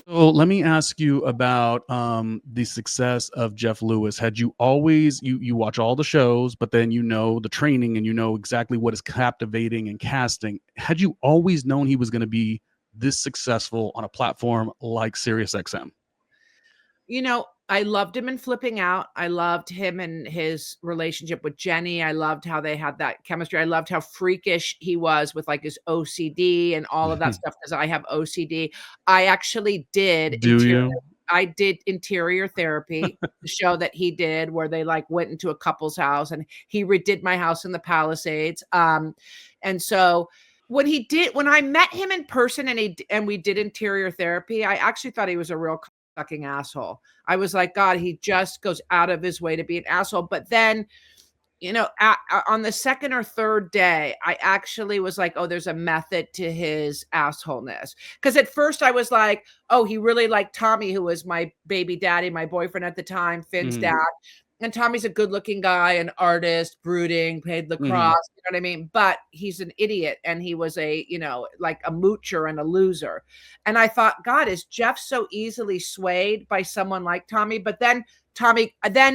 So let me ask you about the success of Jeff Lewis. Had you always you watch all the shows, but then you know the training and you know exactly what is captivating and casting. Had you always known he was going to be this successful on a platform like SiriusXM? I loved him in Flipping Out. I loved him and his relationship with Jenny. I loved how they had that chemistry. I loved how freakish he was with like his OCD and all of that stuff because I have OCD. I actually did Do you? interior therapy, the show that he did where they like went into a couple's house and he redid my house in the Palisades. And so when I met him in person and we did interior therapy, I actually thought he was a real fucking asshole. I was like, God, he just goes out of his way to be an asshole. But then, on the second or third day, I actually was like, oh, there's a method to his assholeness. Because at first I was like, oh, he really liked Tommy, who was my baby daddy, my boyfriend at the time, Finn's Mhm. dad. And Tommy's a good looking guy, an artist, brooding, played lacrosse, Mhm. you know what I mean? But he's an idiot and he was like a moocher and a loser. And I thought, God, is Jeff so easily swayed by someone like Tommy? But then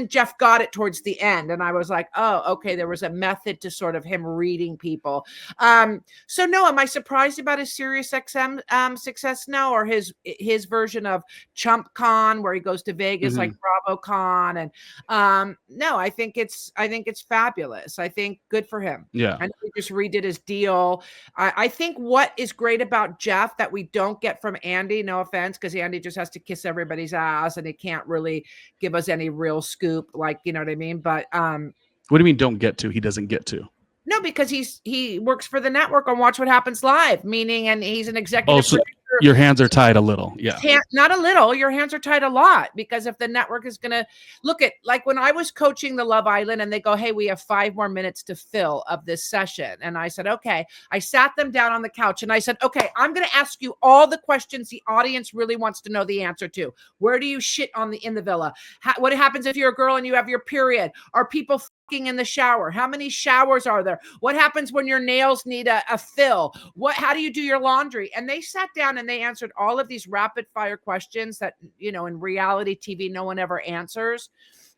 Jeff got it towards the end. And I was like, oh, okay, there was a method to sort of him reading people. So no, am I surprised about his SiriusXM success? No, or his version of Chump Con where he goes to Vegas like Mhm. BravoCon and no, I think it's fabulous. I think good for him. Yeah. I know he just redid his deal. I think what is great about Jeff that we don't get from Andy, no offense, because Andy just has to kiss everybody's ass and he can't really give us any real scoop, like, you know what I mean? But What do you mean don't get to? He doesn't get to. no, because he works for the network on Watch What Happens Live, meaning, and he's an Oh, executive so producer. your hands are tied a little. Yeah. Not a little, your hands are tied a lot because if the network is going to look at, like when I was coaching the Love Island and they go, hey, we have 5 more minutes to fill of this session. And I said, okay, I sat them down on the couch and I said, okay, I'm going to ask you all the questions the audience really wants to know the answer to. Where do you shit in the villa? What happens if you're a girl and you have your period? Are people in the shower? How many showers are there? What happens when your nails need a fill? How do you do your laundry? And they sat down and they answered all of these rapid fire questions that, in reality TV, no one ever answers.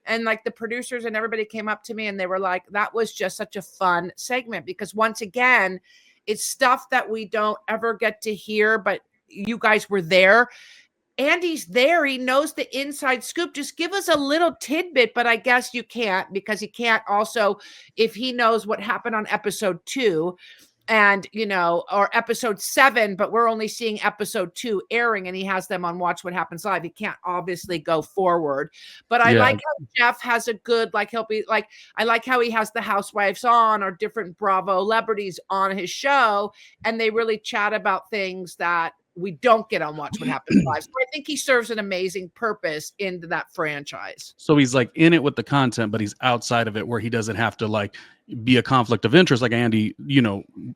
And like the producers and everybody came up to me and they were like, that was just such a fun segment because once again, it's stuff that we don't ever get to hear, but you guys were there. Andy's there. He knows the inside scoop. Just give us a little tidbit, but I guess you can't because he can't also, if he knows what happened on episode 2 and, or episode 7, but we're only seeing episode 2 airing and he has them on Watch What Happens Live. He can't obviously go forward, but I like how Jeff has a good, like, he'll be like, I like how he has the housewives on or different Bravo celebrities on his show. And they really chat about things that we don't get on Watch What Happens Live. So I think he serves an amazing purpose into that franchise. So he's like in it with the content, but he's outside of it where he doesn't have to like be a conflict of interest like Andy,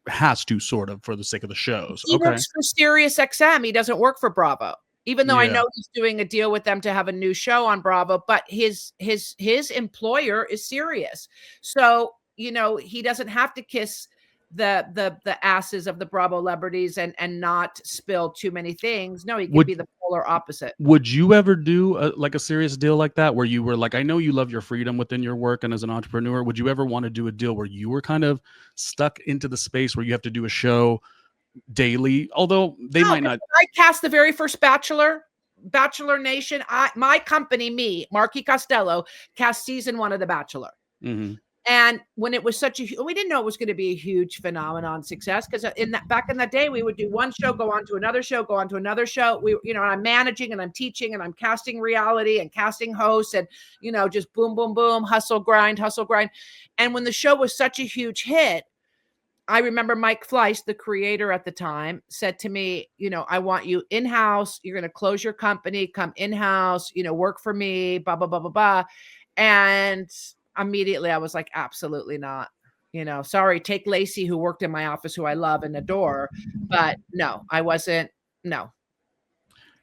has to sort of for the sake of the shows. He works for SiriusXM. He doesn't work for Bravo. Even though I know he's doing a deal with them to have a new show on Bravo, but his employer is Sirius. So, he doesn't have to kiss the asses of the Bravo celebrities and not spill too many things. No, he can be the polar opposite. Would you ever do a serious deal like that where you were like, I know you love your freedom within your work and as an entrepreneur, would you ever want to do a deal where you were kind of stuck into the space where you have to do a show daily, although they might not. I cast the very first Bachelor Nation. My company, Marki Costello, cast season 1 of The Bachelor. Mm-hmm. And when it was we didn't know it was going to be a huge phenomenon success because back in the day, we would do one show, go on to another show, go on to another show. And I'm managing and I'm teaching and I'm casting reality and casting hosts and, just boom, boom, boom, hustle, grind. And when the show was such a huge hit, I remember Mike Fleiss, the creator at the time, said to me, I want you in-house. You're going to close your company, come in-house, work for me, blah, blah, blah, blah, blah. And immediately I was like, absolutely not. Sorry, take Lacey, who worked in my office, who I love and adore. But no, I wasn't. No.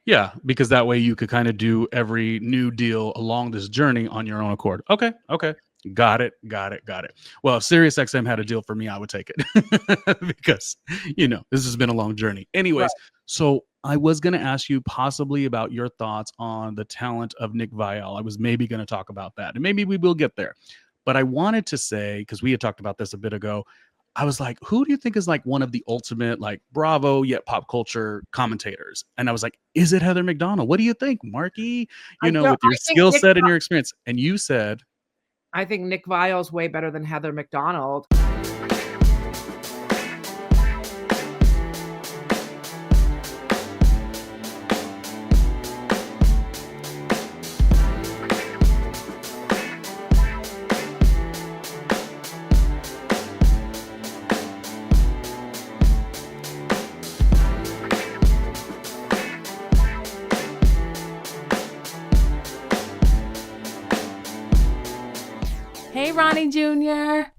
Yeah, because that way you could kind of do every new deal along this journey on your own accord. Okay. Got it. Well, if SiriusXM had a deal for me, I would take it because, this has been a long journey. Anyways, right. So I was going to ask you possibly about your thoughts on the talent of Nick Viall. I was maybe going to talk about that, and maybe we will get there. But I wanted to say, because we had talked about this a bit ago, I was like, who do you think is like one of the ultimate, like Bravo yet pop culture commentators? And I was like, is it Heather McDonald? What do you think, Marky? I don't. With your I think skill set and your experience. And you said, I think Nick Viall's way better than Heather McDonald. Hey, Ronnie Jr.